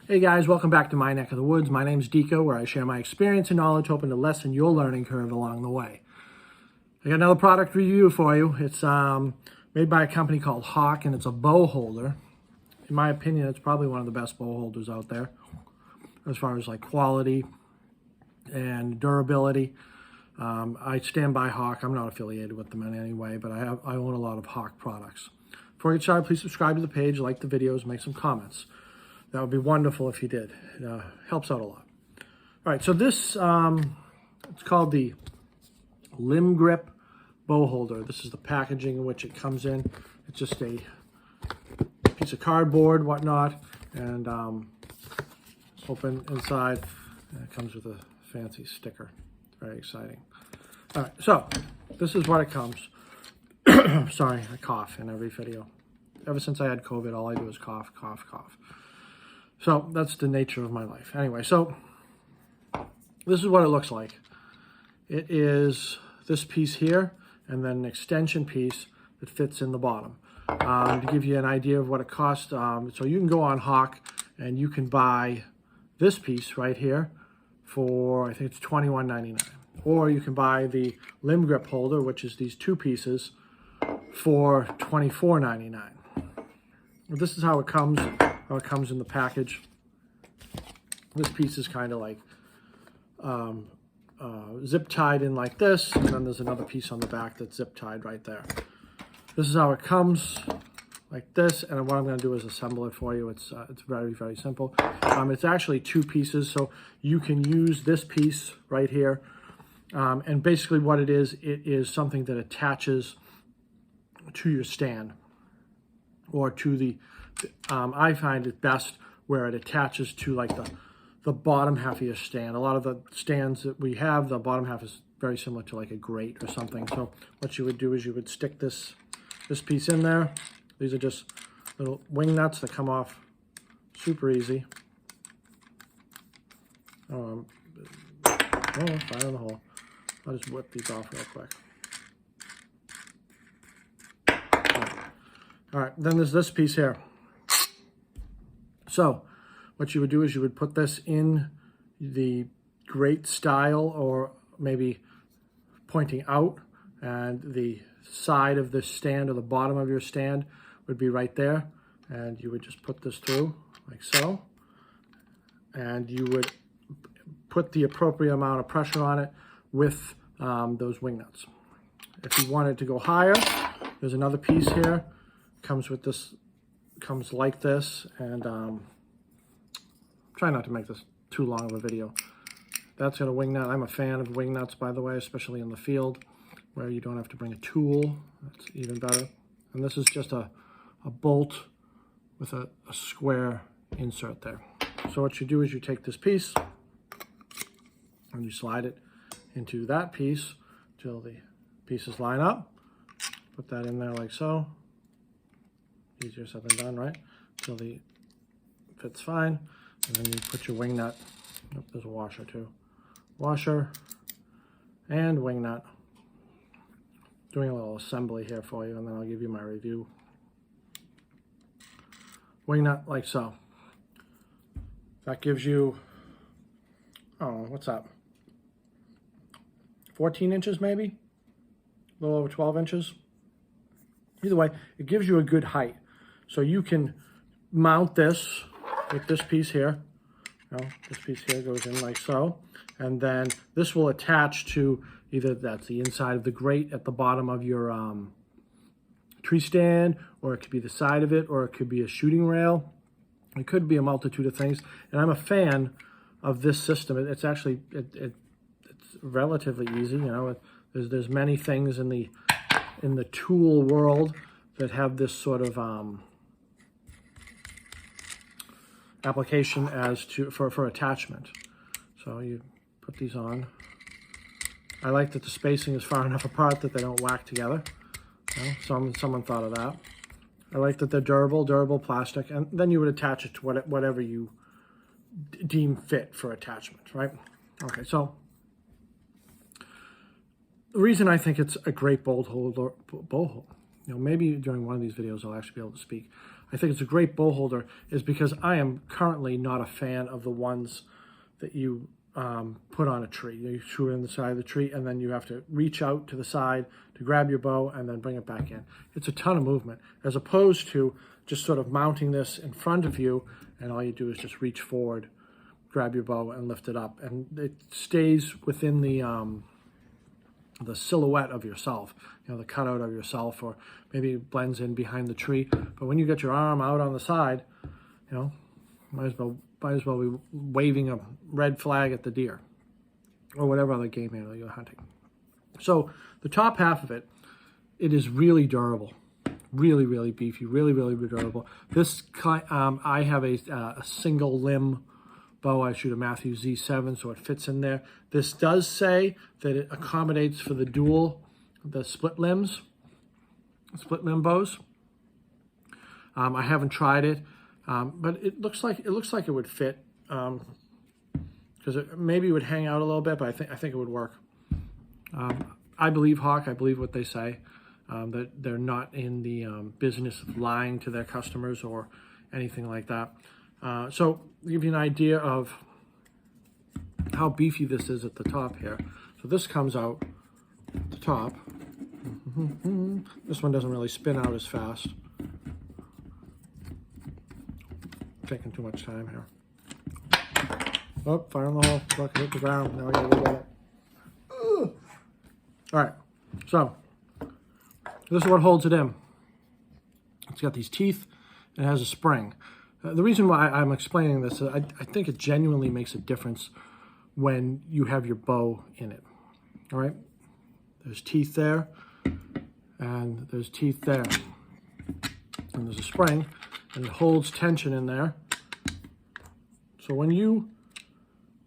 Hey guys, welcome back to My Neck of the Woods. My name's Deco, where I share my experience and knowledge, hoping to lessen your learning curve along the way. I got another product review for you. It's made by a company called Hawk, and it's a bow holder. In my opinion, it's probably one of the best bow holders out there as far as like quality and durability. I stand by Hawk. I'm not affiliated with them in any way, but I own a lot of Hawk products. Before you get started, please subscribe to the page, like the videos, make some comments. That would be wonderful if you did. It helps out a lot. All right, so this, it's called the Limb Grip Bow Holder. This is the packaging in which it comes in. It's just a piece of cardboard, whatnot, and open inside. And it comes with a fancy sticker. It's very exciting. All right, so this is what it comes. Sorry, I cough in every video. Ever since I had COVID, all I do is cough, cough, cough. So that's the nature of my life. Anyway, so this is what it looks like. It is this piece here, and then an extension piece that fits in the bottom. To give you an idea of what it costs, so you can go on Hawk and you can buy this piece right here for, I think it's $21.99. Or you can buy the Limb Grip holder, which is these two pieces, for $24.99. This is how it comes. How it comes in the package. This piece is kind of like zip tied in like this, and then there's another piece on the back that's zip tied right there. This is how it comes, like this, and what I'm going to do is assemble it for you. It's very, very simple. It's actually two pieces, so you can use this piece right here, and basically what it is something that attaches to your stand, or to the I find it best where it attaches to like the bottom half of your stand. A lot of the stands that we have, the bottom half is very similar to like a grate or something. So what you would do is you would stick this piece in there. These are just little wing nuts that come off super easy. Fire in the hole. I'll just whip these off real quick. All right, then there's this piece here. So what you would do is you would put this in the grate style, or maybe pointing out, and the side of the stand or the bottom of your stand would be right there, and you would just put this through like so, and you would put the appropriate amount of pressure on it with those wing nuts. If you wanted to go higher, there's another piece here. Comes with this, comes like this, and try not to make this too long of a video. That's got a wing nut. I'm a fan of wing nuts, by the way, especially in the field where you don't have to bring a tool. That's even better. And this is just a bolt with a square insert there. So what you do is you take this piece and you slide it into that piece till the pieces line up. Put that in there like so. Easier said than done, right? Till the fits fine. And then you put your wing nut. Oh, there's a washer too. Washer and wing nut. Doing a little assembly here for you, and then I'll give you my review. Wing nut like so. That gives you, oh, what's that? 14 inches maybe? A little over 12 inches. Either way, it gives you a good height. So you can mount this with this piece here. This piece here goes in like so. And then this will attach to either that's the inside of the grate at the bottom of your tree stand, or it could be the side of it, or it could be a shooting rail. It could be a multitude of things. And I'm a fan of this system. It's actually, it's relatively easy. You know, there's many things in the tool world that have this sort of application as to for attachment. So you put these on. I like that the spacing is far enough apart that they don't whack together. Someone thought of that. I like that they're durable plastic, and then you would attach it to whatever you deem fit for attachment, right? Okay, so the reason I think it's a great bow holder, you know, maybe during one of these videos I'll actually be able to speak. I think it's a great bow holder is because I am currently not a fan of the ones that you put on a tree. You shoot it in the side of the tree, and then you have to reach out to the side to grab your bow and then bring it back in. It's a ton of movement, as opposed to just sort of mounting this in front of you, and all you do is just reach forward, grab your bow, and lift it up. And it stays within the silhouette of yourself, you know, the cutout of yourself, or maybe it blends in behind the tree. But when you get your arm out on the side, you know, might as well be waving a red flag at the deer or whatever other game animal you're hunting. So the top half of it, it is really durable, really beefy, really durable. This I have a single limb bow. I shoot a Matthews Z7, so it fits in there. This does say that it accommodates for the split limb bows. I haven't tried it, but it looks like it would fit, because maybe it would hang out a little bit, but I think it would work. I believe Hawk. I believe what they say, that they're not in the business of lying to their customers or anything like that. So to give you an idea of how beefy this is at the top here. So this comes out at the top. This one doesn't really spin out as fast. Taking too much time here. Oh, fire in the hole. Look, hit the ground. Now we gotta go get it. All right, so this is what holds it in. It's got these teeth and it has a spring. The reason why I'm explaining this, I think it genuinely makes a difference when you have your bow in it. All right, there's teeth there, and there's teeth there, and there's a spring, and it holds tension in there. So when you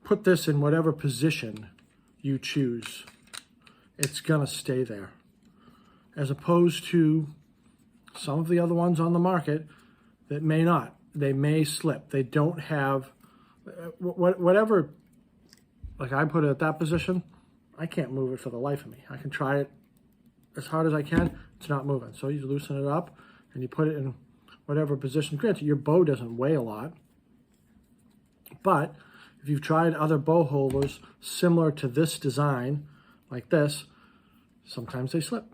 put this in whatever position you choose, it's gonna stay there, as opposed to some of the other ones on the market that may not. They may slip. They don't have whatever. Like I put it at that position, I can't move it for the life of me. I can try it as hard as I can. It's not moving. So you loosen it up and you put it in whatever position. Granted, your bow doesn't weigh a lot, but if you've tried other bow holders similar to this design, like this, sometimes they slip.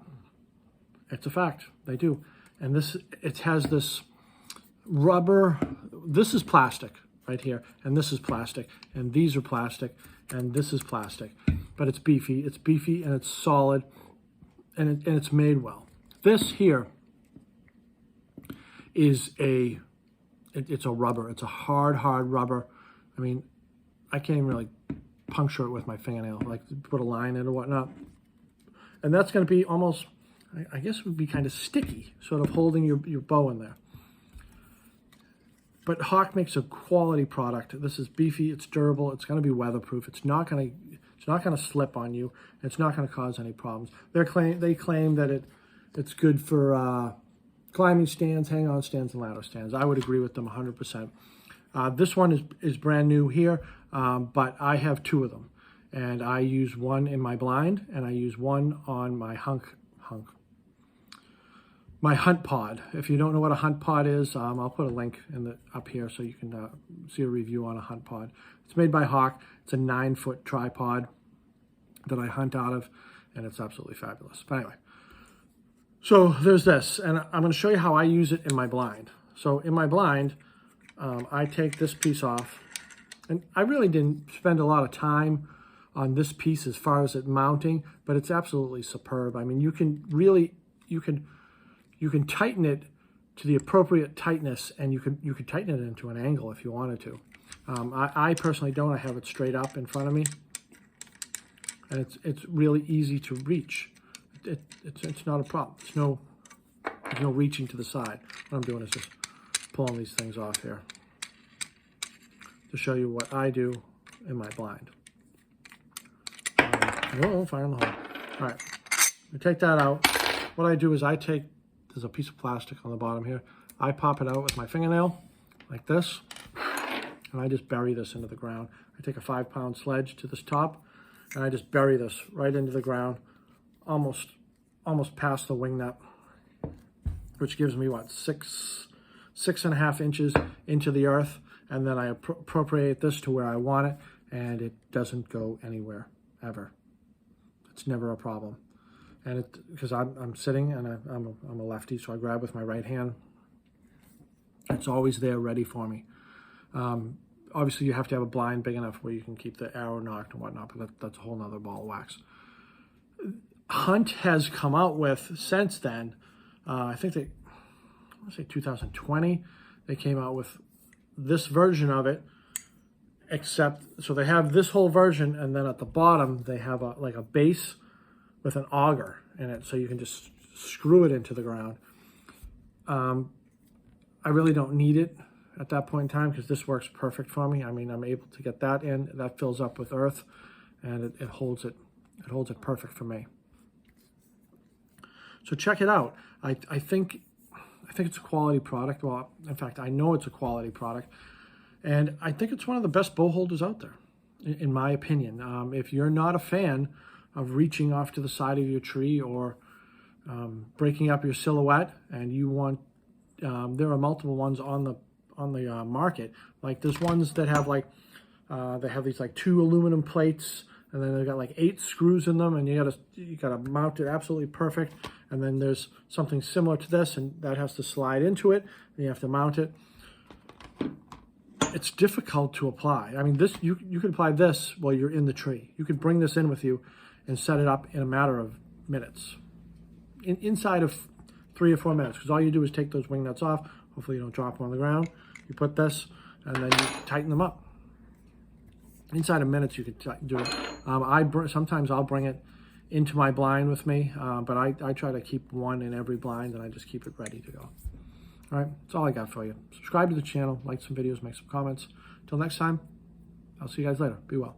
It's a fact. They do. And it has this rubber. This is plastic right here, and this is plastic, and these are plastic, and this is plastic. But it's beefy. It's beefy, and it's solid, and it's made well. This here is it's a rubber. It's a hard rubber. I mean, I can't even really puncture it with my fingernail, like put a line in or whatnot. And that's going to be almost, I guess it would be kind of sticky, sort of holding your bow in there. But Hawk makes a quality product. This is beefy, it's durable, it's going to be weatherproof. It's not going to slip on you. It's not going to cause any problems. They claim that it's good for climbing stands, hang-on stands, and ladder stands. I would agree with them 100%. This one is brand new here, but I have two of them. And I use one in my blind, and I use one on my my hunt pod. If you don't know what a hunt pod is, I'll put a link up here so you can see a review on a hunt pod. It's made by Hawk. It's a 9-foot tripod that I hunt out of, and it's absolutely fabulous. But anyway, so there's this, and I'm going to show you how I use it in my blind. So in my blind, I take this piece off, and I really didn't spend a lot of time on this piece as far as it mounting, but it's absolutely superb. I mean, you can tighten it to the appropriate tightness, and you can tighten it into an angle if you wanted to. I personally don't. I have it straight up in front of me, and it's really easy to reach. It's not a problem. There's no reaching to the side. What I'm doing is just pulling these things off here to show you what I do in my blind. Fire in the hole. All right, I take that out. What I do is there's a piece of plastic on the bottom here. I pop it out with my fingernail like this, and I just bury this into the ground. I take a 5-pound sledge to this top, and I just bury this right into the ground, almost past the wing nut, which gives me what, 6.5 inches into the earth, and then I appropriate this to where I want it, and it doesn't go anywhere, ever. It's never a problem. And because I'm sitting, and I'm a lefty, so I grab with my right hand. It's always there ready for me. Obviously, you have to have a blind big enough where you can keep the arrow knocked and whatnot, but that's a whole nother ball of wax. Hunt has come out with, since then, I think I want to say 2020, they came out with this version of it, except, so they have this whole version, and then at the bottom, they have like a base with an auger in it, so you can just screw it into the ground. I really don't need it at that point in time because this works perfect for me. I mean, I'm able to get that in, that fills up with earth, and it holds it perfect for me. So check it out. I think it's a quality product. Well, in fact, I know it's a quality product, and I think it's one of the best bow holders out there, in my opinion. If you're not a fan of reaching off to the side of your tree or breaking up your silhouette, and you want, there are multiple ones on the market. Like there's ones that have like they have these like 2 aluminum plates, and then they've got like 8 screws in them, and you gotta mount it absolutely perfect. And then there's something similar to this, and that has to slide into it, and you have to mount it. It's difficult to apply. I mean, this you can apply this while you're in the tree. You could bring this in with you and set it up in a matter of minutes, inside of 3 or 4 minutes, because all you do is take those wing nuts off. Hopefully you don't drop them on the ground. You put this, and then you tighten them up. Inside of minutes, you could do it. Sometimes I'll bring it into my blind with me, but I try to keep one in every blind, and I just keep it ready to go. All right, that's all I got for you. Subscribe to the channel, like some videos, make some comments. Until next time, I'll see you guys later. Be well.